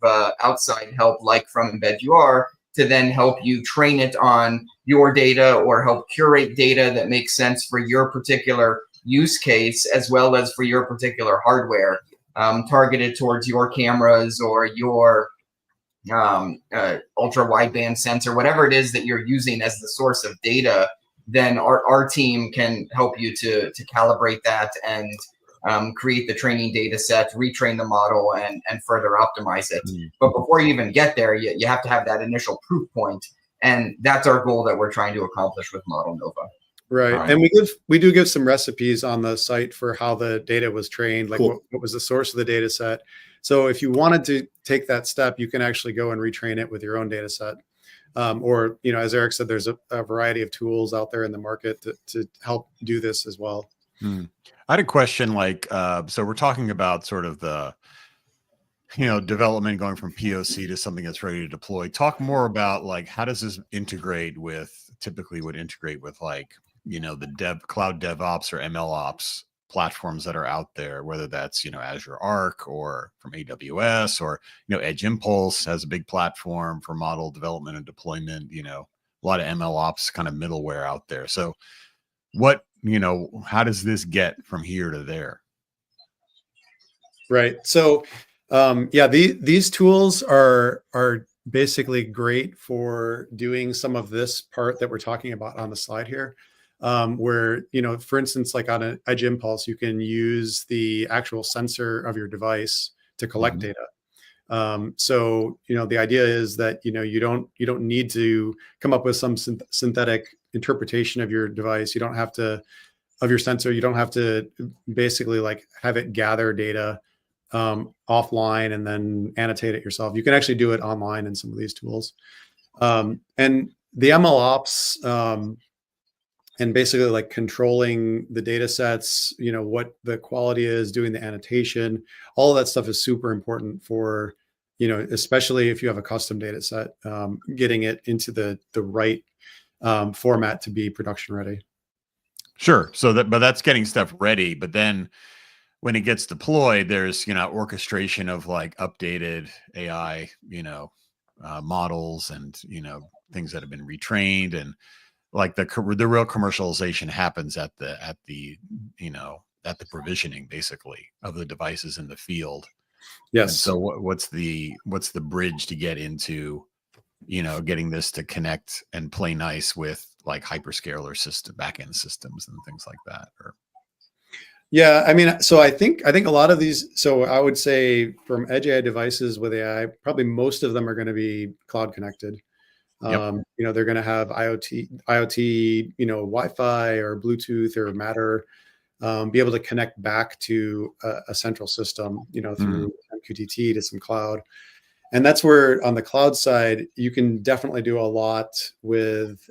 outside help, like from embedUR, to then help you train it on your data or help curate data that makes sense for your particular use case, as well as for your particular hardware, targeted towards your cameras or your ultra wideband sensor, whatever it is that you're using as the source of data. Then our team can help you to calibrate that and create the training data set, retrain the model, and further optimize it. But before you even get there, you have to have that initial proof point. And that's our goal that we're trying to accomplish with modelnova. Right. And we do give some recipes on the site for how the data was trained, like what was the source of the data set. So if you wanted to take that step, you can actually go and retrain it with your own data set. Or, as Eric said, there's a variety of tools out there in the market to help do this as well. I had a question so we're talking about sort of the, development going from POC to something that's ready to deploy. Talk more about how does this typically would integrate with the cloud DevOps or MLOps platforms that are out there, whether that's, Azure Arc or from AWS or, Edge Impulse has a big platform for model development and deployment, a lot of MLOps kind of middleware out there. So how does this get from here to there? Right. So, these tools are basically great for doing some of this part that we're talking about on the slide here. Where, for instance, like on an Edge Impulse, you can use the actual sensor of your device to collect data. So, the idea is that, you don't need to come up with some synthetic interpretation of your device. You don't have to, of your sensor, you don't have to basically have it gather data offline and then annotate it yourself. You can actually do it online in some of these tools. And the MLOps, and basically controlling the data sets, what the quality is, doing the annotation, all of that stuff is super important for, especially if you have a custom data set, getting it into the right format to be production ready. Sure. So but that's getting stuff ready. But then when it gets deployed, there's, orchestration of updated AI, models and, things that have been retrained, and the real commercialization happens at the provisioning basically of the devices in the field. Yes. And so what's the bridge to get into, getting this to connect and play nice with hyperscaler system backend systems and things like that? Or yeah, I mean, so I think a lot of these, so I would say from edge AI devices with AI, probably most of them are going to be cloud connected. Yep. They're going to have IoT, Wi-Fi or Bluetooth or Matter, be able to connect back to a central system, through MQTT to some cloud. And that's where on the cloud side, you can definitely do a lot with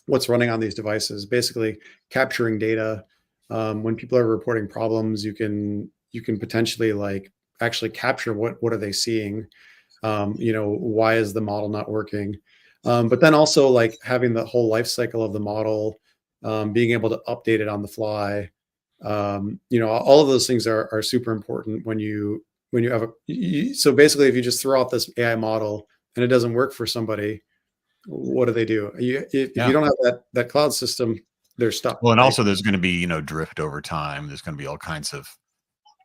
what's running on these devices, basically capturing data. When people are reporting problems, you can potentially actually capture what are they seeing. Why is the model not working? But then also having the whole life cycle of the model, being able to update it on the fly. All of those things are super important when you have so basically if you just throw out this AI model and it doesn't work for somebody, what do? If you don't have that cloud system, they're stuck. Well, and also there's going to be, drift over time. There's going to be all kinds of,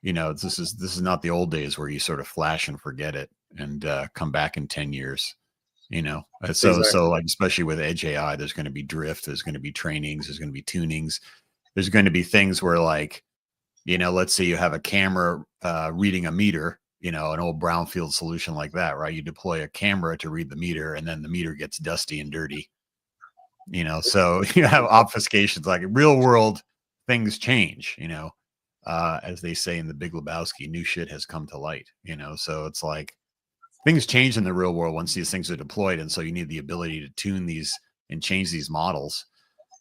this is not the old days where you sort of flash and forget it and come back in 10 years, so Exactly. So especially with edge AI, there's going to be drift, there's going to be trainings, there's going to be tunings, there's going to be things where let's say you have a camera reading a meter, an old brownfield solution like that, right? You deploy a camera to read the meter and then the meter gets dusty and dirty, so you have obfuscations. Real world things change, as they say in The Big Lebowski, new shit has come to light, so it's things change in the real world once these things are deployed. And so you need the ability to tune these and change these models.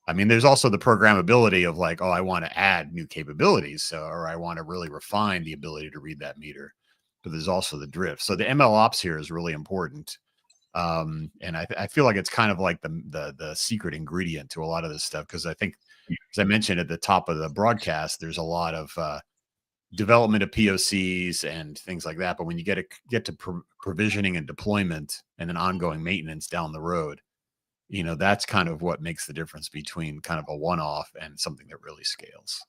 I mean, there's also the programmability of I want to add new capabilities. Or I want to really refine the ability to read that meter, but there's also the drift. So the MLOps here is really important. And I feel like it's kind of like the secret ingredient to a lot of this stuff. Cause I think, as I mentioned at the top of the broadcast, there's a lot of, development of POCs and things like that. But when you get to provisioning and deployment and then ongoing maintenance down the road, that's kind of what makes the difference between kind of a one-off and something that really scales.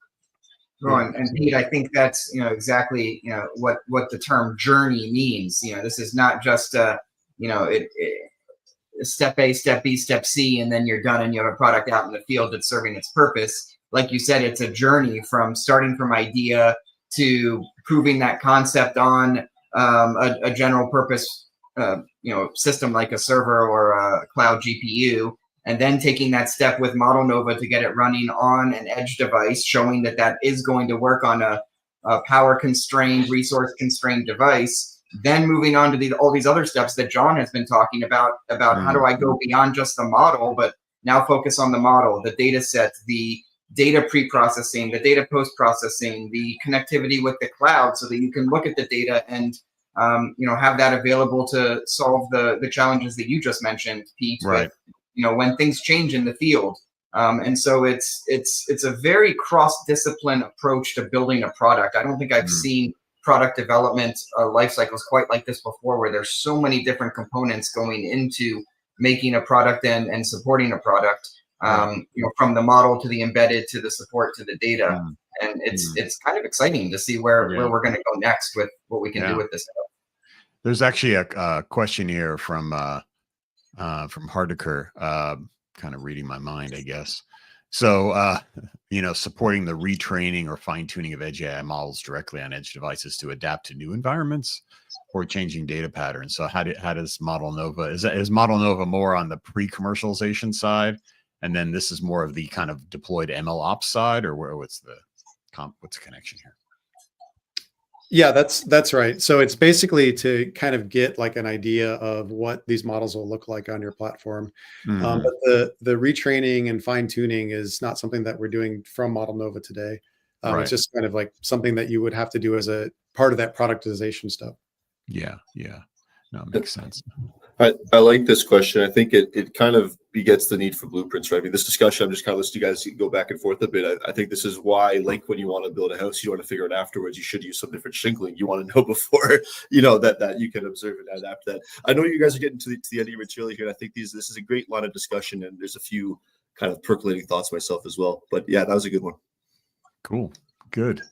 And Pete, I think that's exactly what the term journey means. This is not just step A, step B, step C, and then you're done and you have a product out in the field that's serving its purpose. Like you said, it's a journey from starting from idea to proving that concept on a general purpose system like a server or a cloud GPU, and then taking that step with modelnova to get it running on an edge device, showing that is going to work on a power constrained, resource constrained device. Then moving on to all these other steps that John has been talking about how do I go beyond just the model, but now focus on the model, the data set, the data pre-processing, the data post-processing, the connectivity with the cloud so that you can look at the data and have that available to solve the challenges that you just mentioned, Pete, right. with, when things change in the field. And so it's a very cross-discipline approach to building a product. I don't think I've seen product development life cycles quite like this before, where there's so many different components going into making a product and supporting a product, from the model to the embedded to the support to the data. And it's kind of exciting to see where we're going to go next with what we can do with this stuff. There's actually a question here from Hardiker, kind of reading my mind, I guess. So, supporting the retraining or fine tuning of edge AI models directly on edge devices to adapt to new environments or changing data patterns. So how does modelnova, is modelnova more on the pre-commercialization side? And then this is more of the kind of deployed ML ops side, or what's the connection here? Yeah, that's right. So it's basically to kind of get like an idea of what these models will look like on your platform. But the retraining and fine tuning is not something that we're doing from modelnova today. It's just kind of like something that you would have to do as a part of that productization step. Yeah. No, it makes sense. I like this question. I think it kind of begets the need for blueprints, right? I mean, this discussion, I'm just kind of listening to you guys go back and forth a bit. I think this is why, like when you want to build a house, you want to figure it afterwards. You should use some different shingling. You want to know before, that you can observe and adapt that. I know you guys are getting to the end of your material here. And I think this is a great line of discussion, and there's a few kind of percolating thoughts myself as well. But yeah, that was a good one. Cool. Good.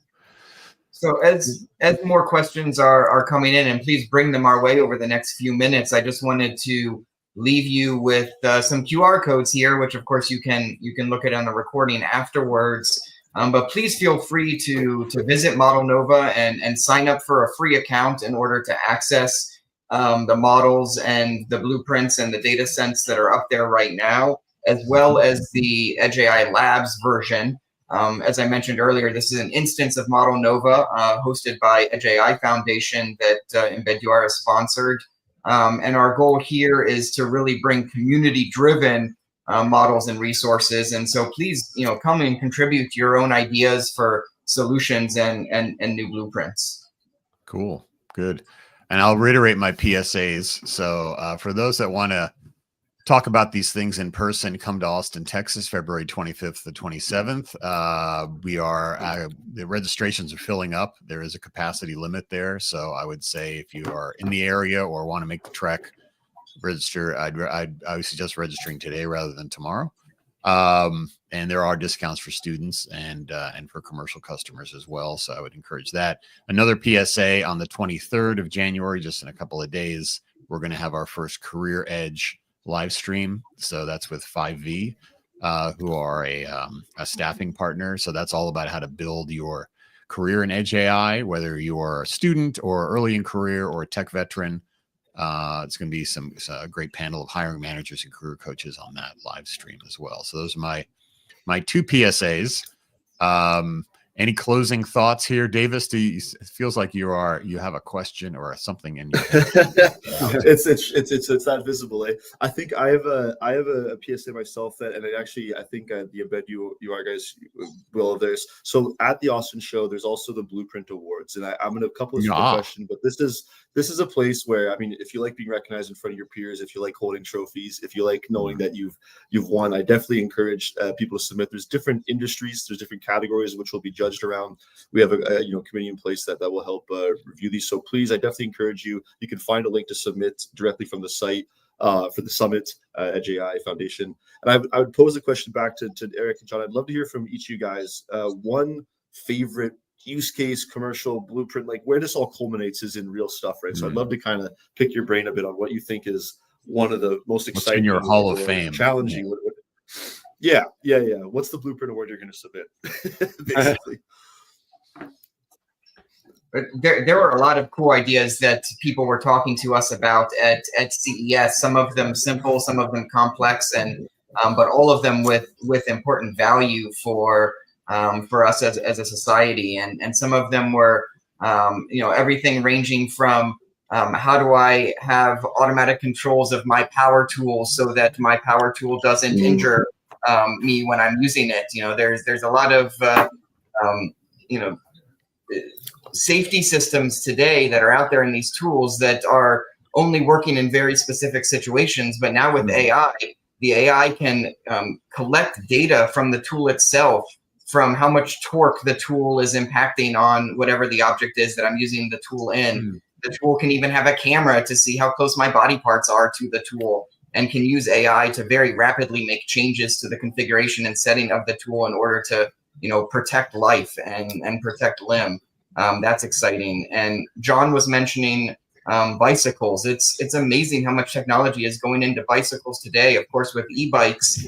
So as more questions are coming in, and please bring them our way over the next few minutes, I just wanted to leave you with some QR codes here, which of course you can look at on the recording afterwards. But please feel free to visit modelnova and sign up for a free account in order to access the models and the blueprints and the data sets that are up there right now, as well as the Edge AI Labs version. As I mentioned earlier, this is an instance of modelnova hosted by Edge AI Foundation that embedUR has sponsored. And our goal here is to really bring community-driven models and resources. And so please, come and contribute your own ideas for solutions and new blueprints. Cool. Good. And I'll reiterate my PSAs. So for those that want to talk about these things in person, come to Austin, Texas, February 25th to 27th. The registrations are filling up. There is a capacity limit there. So I would say if you are in the area or want to make the trek, register. I would suggest registering today rather than tomorrow. And there are discounts for students and for commercial customers as well. So I would encourage that. Another PSA on the 23rd of January, just in a couple of days, we're going to have our first Career Edge live stream. So that's with 5V, who are a staffing partner. So that's all about how to build your career in Edge AI, whether you're a student or early in career or a tech veteran. It's going to be a great panel of hiring managers and career coaches on that live stream as well. So those are my two PSAs. Any closing thoughts here, Davis? It feels like you have a question or something in you. It's that visible. I think I have a PSA myself I think the embedUR guys will of theirs. So at the Austin show, there's also the Blueprint Awards, and I'm going to couple this with a question, but this is a place where, I mean, if you like being recognized in front of your peers, if you like holding trophies, if you like knowing that you've won, I definitely encourage people to submit. There's different industries, there's different categories which will be judged judged around. We have a committee in place that will help review these. So please, I definitely encourage you. You can find a link to submit directly from the site for the summit at JI Foundation. And I would pose a question back to Eric and John. I'd love to hear from each of you guys. One favorite use case, commercial blueprint, like where this all culminates is in real stuff, right? So I'd love to kind of pick your brain a bit on what you think is one of the most exciting, in your Hall of Fame, challenging. Yeah. What's the blueprint award you're going to submit? Basically. There were a lot of cool ideas that people were talking to us about at CES. Some of them simple, some of them complex, and but all of them with important value for us as a society. And some of them were everything ranging from how do I have automatic controls of my power tool so that my power tool doesn't injure me when I'm using it. There's a lot of safety systems today that are out there in these tools that are only working in very specific situations. But now with AI, the AI can collect data from the tool itself, from how much torque the tool is impacting on whatever the object is that I'm using the tool in. The tool can even have a camera to see how close my body parts are to the tool, and can use AI to very rapidly make changes to the configuration and setting of the tool in order to protect life and protect limb. That's exciting. And John was mentioning bicycles. It's amazing how much technology is going into bicycles today, of course, with e-bikes,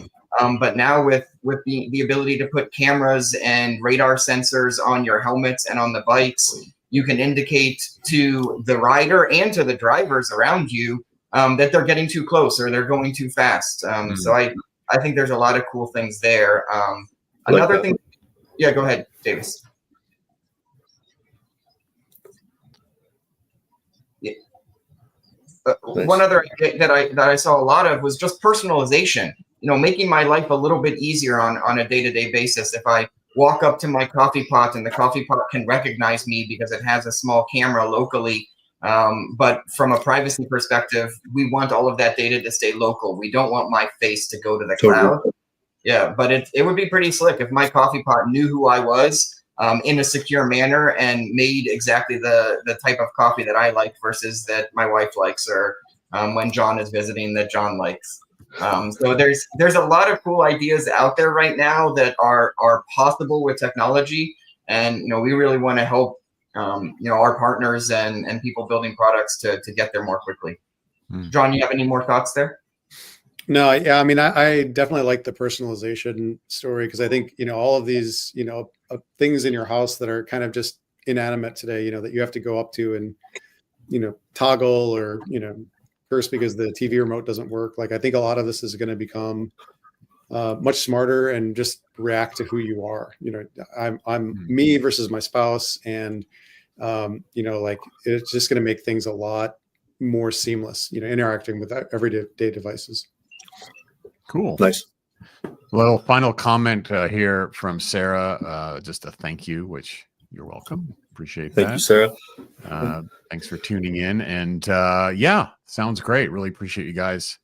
but now with the ability to put cameras and radar sensors on your helmets and on the bikes, you can indicate to the rider and to the drivers around you that they're getting too close or they're going too fast. So I think there's a lot of cool things there. Another thing, yeah, go ahead, Davis. One other idea that I saw a lot of was just personalization. Making my life a little bit easier on a day-to-day basis. If I walk up to my coffee pot and the coffee pot can recognize me because it has a small camera locally, but from a privacy perspective, we want all of that data to stay local. We don't want my face to go to the cloud. Yeah, but it would be pretty slick if my coffee pot knew who I was in a secure manner and made exactly the type of coffee that I like versus that my wife likes, or when John is visiting that John likes. So there's a lot of cool ideas out there right now that are possible with technology, and we really want to help our partners and people building products to get there more quickly. John, you have any more thoughts there? No, yeah, I mean, I definitely like the personalization story, because I think all of these things in your house that are kind of just inanimate today, that you have to go up to and toggle or curse because the TV remote doesn't work. Like, I think a lot of this is going to become much smarter and just react to who you are. I'm me versus my spouse, and like, it's just going to make things a lot more seamless. Interacting with everyday devices. Cool. Nice. Well, final comment here from Sarah. Just a thank you, which you're welcome. Appreciate that. Thank you, Sarah. Thanks for tuning in. And yeah, sounds great. Really appreciate you guys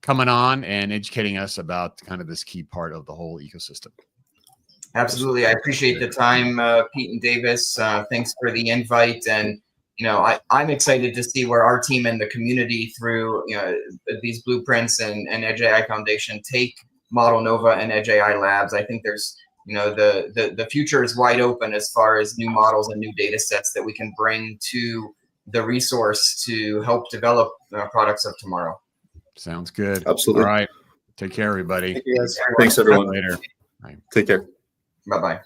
coming on and educating us about kind of this key part of the whole ecosystem. Absolutely. I appreciate the time, Pete and Davis. Thanks for the invite. And I'm excited to see where our team and the community through these blueprints and Edge AI Foundation take modelnova and Edge AI Labs. I think there's the future is wide open as far as new models and new data sets that we can bring to the resource to help develop products of tomorrow. Sounds good. Absolutely. All right. Take care, everybody. Thanks, everyone. Later. Take care. Bye-bye.